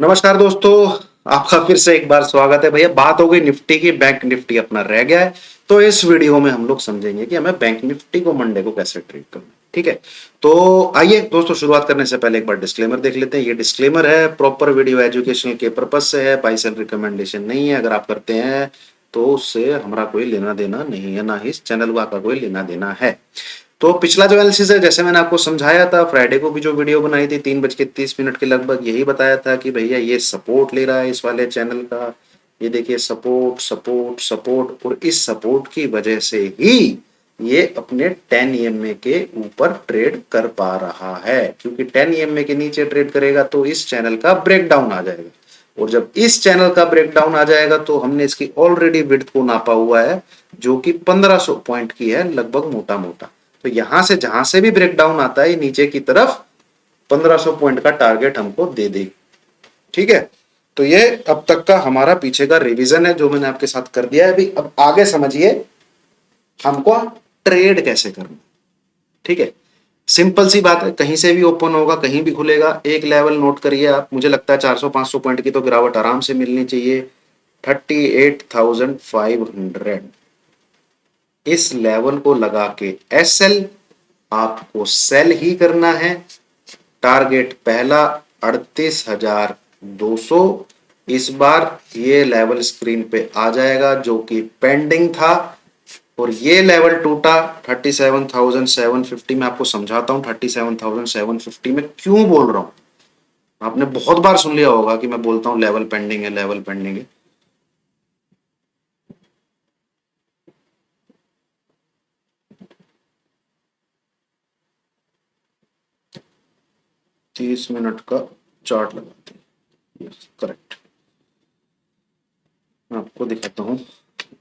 नमस्कार दोस्तों। आपका फिर से एक बार स्वागत है भैया। बात हो गई निफ्टी की, बैंक निफ्टी अपना रह गया है। तो इस वीडियो में हम लोग समझेंगे कि हमें बैंक निफ्टी को मंडे को कैसे ट्रेड करना है। ठीक है, तो आइए दोस्तों, शुरुआत करने से पहले एक बार डिस्क्लेमर देख लेते हैं। ये डिस्क्लेमर है, प्रॉपर वीडियो एजुकेशनल के पर्पज से है, बाई सेल रिकमेंडेशन नहीं है। अगर आप करते हैं तो उससे हमारा कोई लेना देना नहीं है, ना ही इस चैनल का कोई लेना देना है। तो पिछला जो एनालिसिस है, जैसे मैंने आपको समझाया था, फ्राइडे को भी जो वीडियो बनाई थी 3:30 के लगभग, यही बताया था कि भैया ये सपोर्ट ले रहा है इस वाले चैनल का। ये देखिए, सपोर्ट सपोर्ट सपोर्ट, और इस सपोर्ट की वजह से ही ये अपने 10 EMA के ऊपर ट्रेड कर पा रहा है, क्योंकि 10 EMA के नीचे ट्रेड करेगा तो इस चैनल का ब्रेकडाउन आ जाएगा। और जब इस चैनल का ब्रेकडाउन आ जाएगा तो हमने इसकी ऑलरेडी विड्थ को नापा हुआ है, जो कि 1500 पॉइंट की है लगभग, मोटा मोटा। तो यहां से जहां से भी ब्रेकडाउन आता है नीचे की तरफ 1500 पॉइंट का टारगेट हमको दे देगी। ठीक है, तो ये अब तक का हमारा पीछे का रिवीजन है जो मैंने आपके साथ कर दिया है। अभी अब आगे समझिए हमको ट्रेड कैसे करना। ठीक है, सिंपल सी बात है, कहीं से भी ओपन होगा, कहीं भी खुलेगा। एक लेवल नोट करिए आप, मुझे लगता है 400-500 पॉइंट की तो गिरावट आराम से मिलनी चाहिए। 38,500, इस लेवल को लगा के SL आपको सेल ही करना है। टारगेट पहला 38,200, इस बार ये लेवल स्क्रीन पे आ जाएगा जो कि पेंडिंग था। और ये लेवल टूटा 37,750 में। आपको समझाता हूं 37,750 में क्यों बोल रहा हूं। आपने बहुत बार सुन लिया होगा कि मैं बोलता हूं लेवल पेंडिंग है, लेवल पेंडिंग है। 30 मिनट का चार्ट लगाते हैं, यस करेक्ट। मैं आपको दिखाता हूं,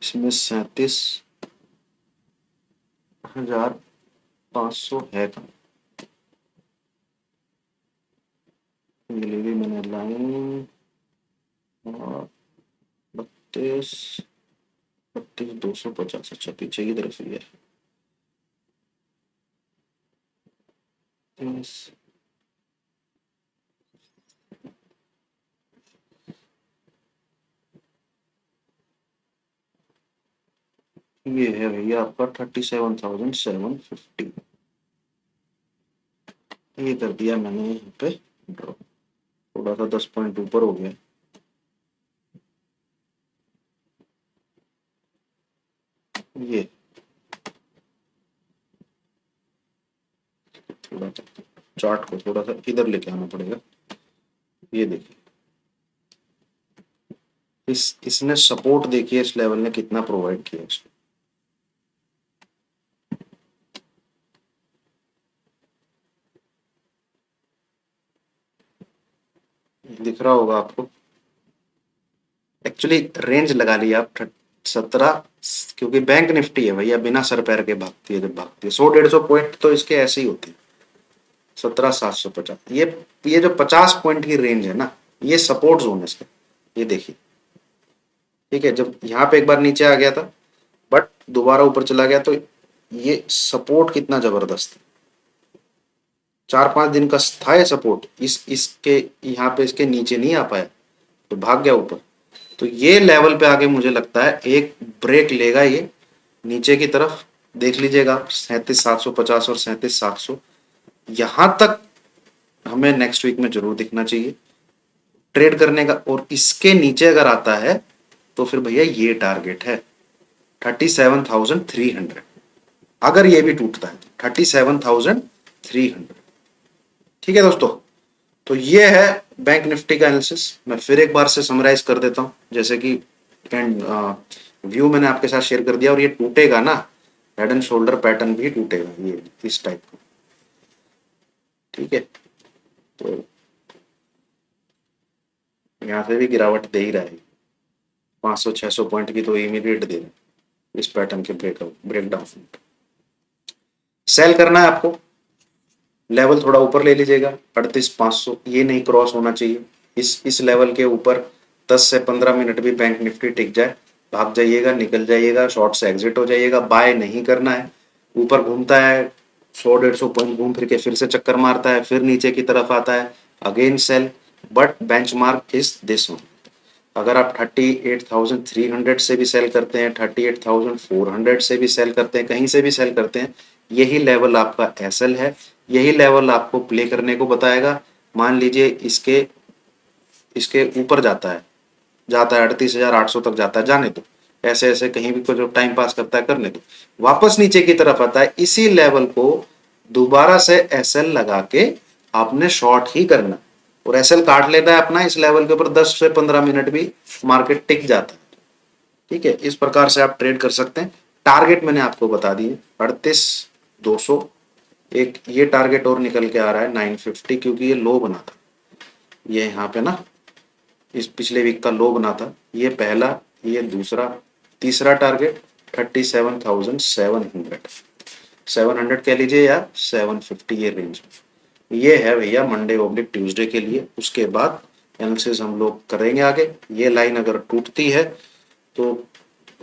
इसमें 37,500 है कम। मिलेगी मैंने लाइन, और 32,250। अच्छा, पीछे की तरफ ही है। यस, ये है भैया आपका 37,750। ये कर दिया मैंने यहाँ पे ड्रॉ। थोड़ा सा 10 पॉइंट ऊपर हो गया। ये थोड़ा सा चार्ट को थोड़ा सा इधर लेके आना पड़ेगा। ये देखिए, इसने सपोर्ट देखिए, इस लेवल ने कितना प्रोवाइड किया इसको। दिख रहा होगा आपको। एक्चुअली रेंज लगा लिया आप 17, क्योंकि बैंक निफ्टी है भैया, बिना सर पैर के भागती है। जब भागती है 100-150 पॉइंट तो इसके ऐसे ही होते हैं। 17,750, ये जो 50 पॉइंट की रेंज है ना, ये सपोर्ट जोन है इसका। ये देखिए, ठीक है, जब यहाँ पे एक बार नीचे आ गया था बट दोबारा ऊपर चला गया, तो ये सपोर्ट कितना जबरदस्त है। 4-5 दिन का था ये सपोर्ट। इसके यहाँ पे इसके नीचे नहीं आ पाया तो भाग गया ऊपर। तो ये लेवल पे आके मुझे लगता है एक ब्रेक लेगा ये नीचे की तरफ। देख लीजिएगा 37,750 और 37,700, यहां तक हमें नेक्स्ट वीक में जरूर दिखना चाहिए ट्रेड करने का। और इसके नीचे अगर आता है तो फिर भैया ये टारगेट है 37,300। अगर ये भी टूटता है तो 37,300। ठीक है दोस्तों, तो ये है बैंक निफ्टी का एनालिसिस। मैं फिर एक बार से समराइज कर देता हूं, जैसे कि व्यू मैंने आपके साथ शेयर कर दिया। और ये टूटेगा ना, हेड एंड शोल्डर पैटर्न भी टूटेगा, ये इस टाइप का। ठीक है, तो यहाँ से भी गिरावट दे ही रहा है। 500-600 पॉइंट की तो इमीडिएट दे रहा है इस पैटर्न के ब्रेकडाउन। सेल करना है आपको, लेवल थोड़ा ऊपर ले लीजिएगा 38,500, ये नहीं क्रॉस होना चाहिए। इस लेवल के ऊपर 10 से 15 मिनट भी बैंक निफ्टी टिक जाए, भाग जाइएगा, निकल जाइएगा, शॉर्ट से एग्जिट हो जाइएगा। बाय नहीं करना है। ऊपर घूमता है 100-150 पॉइंट, घूम फिर के फिर से चक्कर मारता है, फिर नीचे की तरफ आता है, again sell. But benchmark is this one. अगर आप 38,300 से भी सेल करते हैं, 38,400 से भी सेल करते हैं, कहीं से भी सेल करते हैं, यही लेवल आपका एसएल है, यही लेवल आपको प्ले करने को बताएगा। मान लीजिए इसके इसके ऊपर जाता है 38,800 तक जाता है, जाने दो, ऐसे ऐसे कहीं भी कोई जो टाइम पास करता है करने दो। वापस नीचे की तरफ आता है, इसी लेवल को दोबारा से एसएल लगा के आपने शॉर्ट ही करना और एसएल काट लेना है अपना। इस लेवल के ऊपर 10 से 15 मिनट भी मार्केट टिक जाता है। ठीक है, इस प्रकार से आप ट्रेड कर सकते हैं। टारगेट मैंने आपको बता दिए 38,200। एक ये टारगेट और निकल के आ रहा है 950, क्योंकि ये लो बना था, ये यहाँ पे ना इस पिछले वीक का लो बना था। ये पहला, ये दूसरा, तीसरा टारगेट 37,700, 700 कह लीजिए या 750, ये रेंज। ये है भैया मंडे ऑब्लिक ट्यूसडे के लिए। उसके बाद एनालिसिस हम लोग करेंगे आगे। ये लाइन अगर टूटती है तो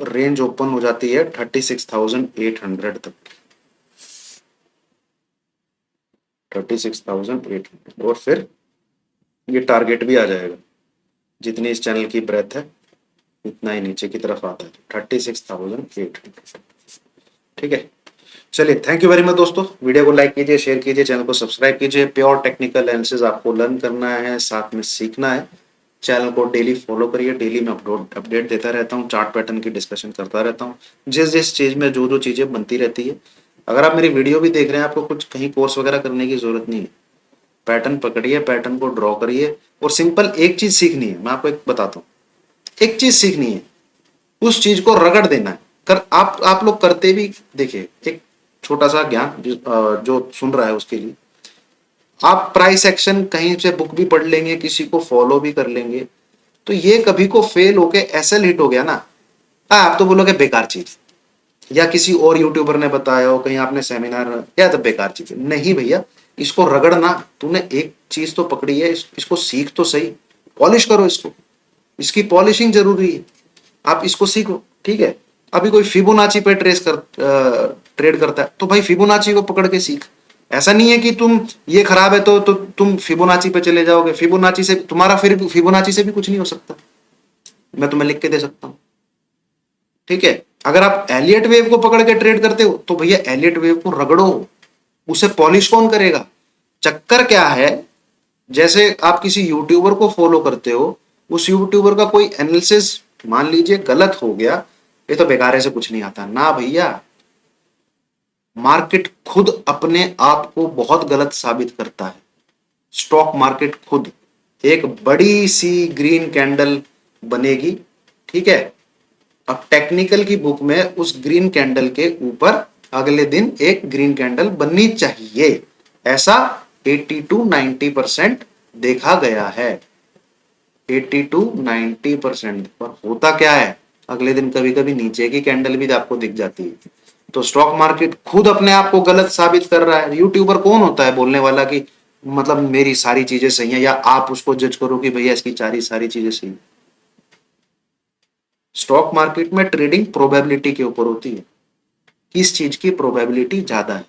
रेंज ओपन हो जाती है 36,800 तक, 36,800, और फिर ये टारगेट भी आ जाएगा। जितनी इस चैनल की ब्रेथ है इतना ही नीचे की तरफ आता है, 36,800। ठीक है, चलिए, थैंक यू वेरी मच दोस्तों। वीडियो को लाइक कीजिए, शेयर कीजिए, चैनल को सब्सक्राइब कीजिए। प्योर टेक्निकल एनालिसिस आपको लर्न करना है, साथ में सीखना है। चैनल को डेली फॉलो करिए, डेली मैं अपडेट देता रहता हूँ, चार्ट पैटर्न की डिस्कशन करता रहता हूँ, जिस जिस चीज में जो जो चीजें बनती रहती है। अगर आप मेरी वीडियो भी देख रहे हैं, आपको कुछ कहीं कोर्स वगैरह करने की जरूरत नहीं है। पैटर्न पकड़िए, पैटर्न को ड्रॉ करिए, और सिंपल एक चीज सीखनी है। मैं आपको एक बताता हूँ, एक चीज सीखनी है, उस चीज को रगड़ देना है। कर आप लोग करते भी देखिए, एक छोटा सा ज्ञान जो सुन रहा है उसके लिए, आप प्राइस एक्शन कहीं से बुक भी पढ़ लेंगे, किसी को फॉलो भी कर लेंगे, तो ये कभी को फेल होके एसएल हिट हो गया ना, आप तो बोलोगे बेकार चीज, या किसी और यूट्यूबर ने बताया हो, कहीं आपने सेमिनार, क्या तो बेकार चीज है। नहीं भैया, इसको रगड़ना, तूने एक चीज तो पकड़ी है, इसको सीख तो सही, पॉलिश करो इसको, इसकी पॉलिशिंग जरूरी है। आप इसको सीखो, ठीक है। अभी कोई फिबोनाची पे ट्रेड करता है, तो भाई फिबोनाची को पकड़ के सीख। ऐसा नहीं है कि तुम ये खराब है तो तुम फिबोनाची पे चले जाओगे। फिबोनाची से तुम्हारा, फिर फिबोनाची से भी कुछ नहीं हो सकता, मैं तुम्हें लिख के दे सकता हूं। ठीक है, अगर आप एलियट वेव को पकड़ के ट्रेड करते हो, तो भैया एलियट वेव को रगड़ो, उसे पॉलिश कौन करेगा। चक्कर क्या है, जैसे आप किसी यूट्यूबर को फॉलो करते हो, उस यूट्यूबर का कोई एनालिसिस मान लीजिए गलत हो गया, ये तो बेकार है, से कुछ नहीं आता ना भैया। मार्केट खुद अपने आप को बहुत गलत साबित करता है। स्टॉक मार्केट खुद एक बड़ी सी ग्रीन कैंडल बनेगी, ठीक है। अब टेक्निकल की बुक में उस ग्रीन कैंडल के ऊपर अगले दिन एक ग्रीन कैंडल बननी चाहिए, ऐसा 80 to 90% देखा गया है। 80 to 90%। पर होता क्या है, अगले दिन कभी कभी नीचे की कैंडल भी आपको दिख जाती है। तो स्टॉक मार्केट खुद अपने आप को गलत साबित कर रहा है। यूट्यूबर कौन होता है बोलने वाला कि मतलब मेरी सारी चीजें सही है, या आप उसको जज करो कि भैया इसकी सारी चीजें सही है। स्टॉक मार्केट में ट्रेडिंग प्रोबेबिलिटी के ऊपर होती है, किस चीज की प्रोबेबिलिटी ज्यादा है,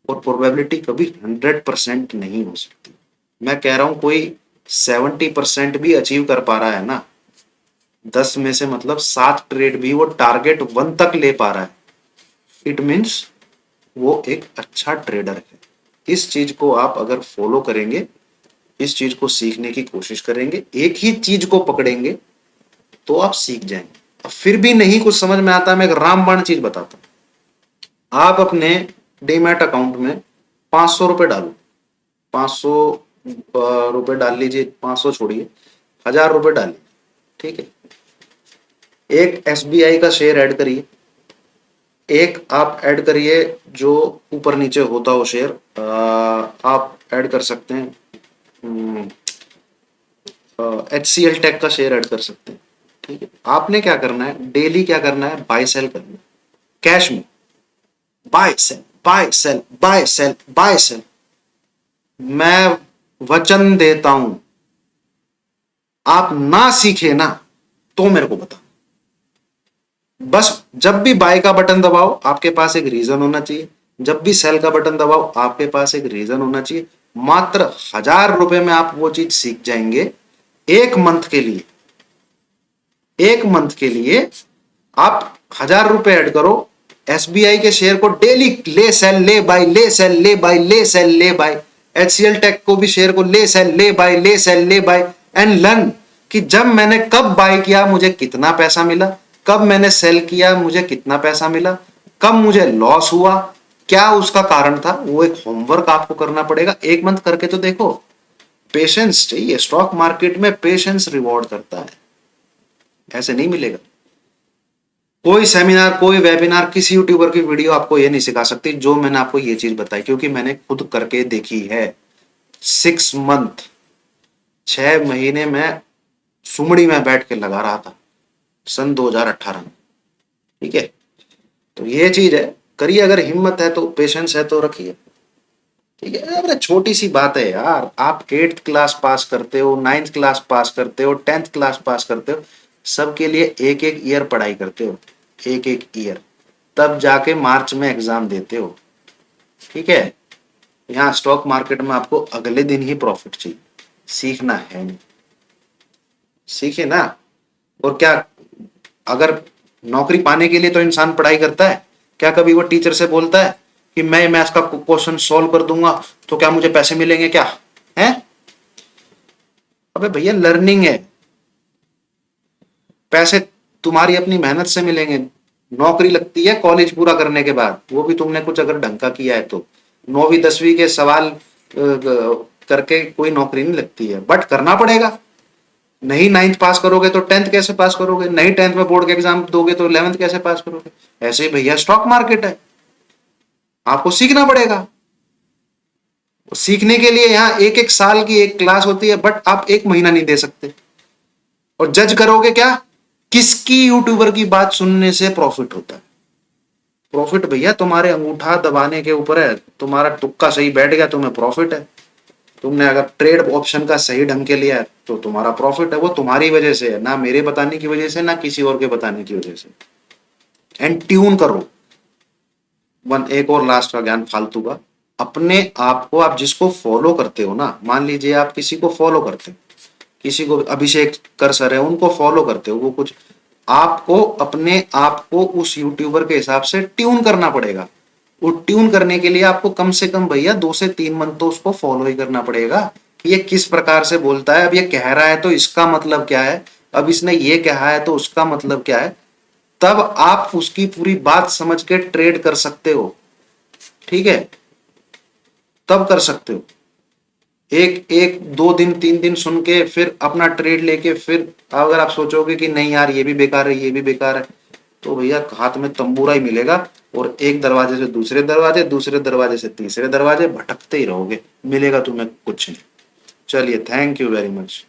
और प्रोबेबिलिटी कभी 100% नहीं हो सकती। मैं कह रहा हूं कोई 70% भी अचीव कर पा रहा है ना, 10 में से मतलब 7 ट्रेड भी वो टारगेट 1 तक ले पा रहा है, इट मीन्स वो एक अच्छा ट्रेडर है। इस चीज को आप अगर फॉलो करेंगे, इस चीज को सीखने की कोशिश करेंगे, एक ही चीज को पकड़ेंगे, तो आप सीख जाएंगे। अब फिर भी नहीं कुछ समझ में आता, मैं एक रामबाण चीज बताता हूं। आप अपने डीमैट अकाउंट में 500 रुपए डालो, 500 रुपए डाल लीजिए, 500 छोड़िए, 1000 रुपए डालिए, ठीक है। एक एसबीआई का शेयर ऐड करिए, एक आप ऐड करिए जो ऊपर नीचे होता हो शेयर, आप ऐड कर सकते हैं, HCL टेक का शेयर ऐड कर सकते हैं, ठीक है। आपने क्या करना है, डेली क्या करना है, बाय सेल करना है, कैश में buy sell buy sell buy sell buy sell. मैं वचन देता हूं, आप ना सीखे ना तो मेरे को बता, बस जब भी बाय का बटन दबाओ आपके पास एक रीजन होना चाहिए, जब भी सेल का बटन दबाओ आपके पास एक रीजन होना चाहिए। मात्र 1000 रुपए में आप वो चीज सीख जाएंगे। एक मंथ के लिए, एक मंथ के लिए आप 1000 रुपए ऐड करो, एसबीआई के शेयर को डेली ले सेल ले बाय, ले सेल ले बाय, ले सेल ले बाय, एचसीएल टेक को भी शेयर को ले सेल ले बाय, ले सेल ले बाय, एंड लर्न कि जब मैंने कब बाय किया मुझे कितना पैसा मिला, कब मैंने सेल किया मुझे कितना पैसा मिला, कब मुझे लॉस हुआ, क्या उसका कारण था। वो एक होमवर्क आपको करना पड़ेगा। एक मंथ करके तो देखो। पेशेंस चाहिए स्टॉक मार्केट में, पेशेंस रिवॉर्ड करता है, ऐसे नहीं मिलेगा। कोई सेमिनार, कोई वेबिनार, किसी यूट्यूबर की वीडियो आपको ये नहीं सिखा सकती जो मैंने आपको ये चीज बताई, क्योंकि मैंने खुद करके देखी है। 6 मंथ, 6 महीने में सुमड़ी में बैठ के लगा रहा था सन 2018 में। ठीक है, तो ये चीज है, करिए। अगर हिम्मत है तो, पेशेंस है तो रखिए। ठीक है, अरे छोटी सी बात है यार। आप 8th क्लास पास करते हो, 9th क्लास पास करते हो, 10th क्लास पास करते हो, सबके लिए एक एक ईयर पढ़ाई करते हो, एक एक ईयर, तब जाके मार्च में एग्जाम देते हो। ठीक है, यहाँ स्टॉक मार्केट में आपको अगले दिन ही प्रॉफिट चाहिए, सीखना है नहीं। सीखे ना। और क्या, अगर नौकरी पाने के लिए तो इंसान पढ़ाई करता है, क्या कभी वो टीचर से बोलता है कि मैं मैथ्स का क्वेश्चन सॉल्व कर दूंगा तो क्या मुझे पैसे मिलेंगे क्या? है? अबे भैया, लर्निंग है, पैसे तुम्हारी अपनी मेहनत से मिलेंगे। नौकरी लगती है कॉलेज पूरा करने के बाद, वो भी तुमने कुछ अगर ढंग का किया है तो। 9वीं 10वीं के सवाल करके कोई नौकरी नहीं लगती है, बट करना पड़ेगा। नहीं 9th पास करोगे तो 10th कैसे पास करोगे? नहीं 10th में बोर्ड के एग्जाम दोगे तो 11th कैसे पास करोगे? ऐसे ही भैया स्टॉक मार्केट है, आपको सीखना पड़ेगा। सीखने के लिए यहाँ एक एक साल की एक क्लास होती है, बट आप एक महीना नहीं दे सकते। और जज करोगे क्या, किसकी यूट्यूबर की बात सुनने से प्रॉफिट होता है? प्रॉफिट भैया तुम्हारे अंगूठा दबाने के ऊपर है। तुम्हारा तुक्का सही बैठ गया, तुम्हें प्रॉफिट है। तुमने अगर ट्रेड ऑप्शन का सही ढंग के लिया है तो तुम्हारा प्रॉफिट है। वो तुम्हारी वजह से है, ना मेरे बताने की वजह से, ना किसी और के बताने की वजह से। एंड ट्यून करो। एक और लास्ट का ज्ञान फालतू का, अपने आप को, आप जिसको फॉलो करते हो ना, मान लीजिए आप किसी को फॉलो करते हो, किसी को अभिषेक कर सर है उनको फॉलो करते हो, वो कुछ, आपको अपने आप को उस यूट्यूबर के हिसाब से ट्यून करना पड़ेगा। वो ट्यून करने के लिए आपको कम से कम भैया 2 से 3 मंथ तो उसको फॉलो ही करना पड़ेगा कि ये किस प्रकार से बोलता है, अब ये कह रहा है तो इसका मतलब क्या है, अब इसने ये कहा है तो उसका मतलब क्या है। तब आप उसकी पूरी बात समझ के ट्रेड कर सकते हो। ठीक है, तब कर सकते हो। एक एक 2 दिन 3 दिन सुन के फिर अपना ट्रेड लेके, फिर अगर आप सोचोगे कि नहीं यार ये भी बेकार है, ये भी बेकार है, तो भैया हाथ में तंबूरा ही मिलेगा। और एक दरवाजे से दूसरे दरवाजे, दूसरे दरवाजे से तीसरे दरवाजे भटकते ही रहोगे, मिलेगा तुम्हें कुछ नहीं। चलिए, थैंक यू वेरी मच।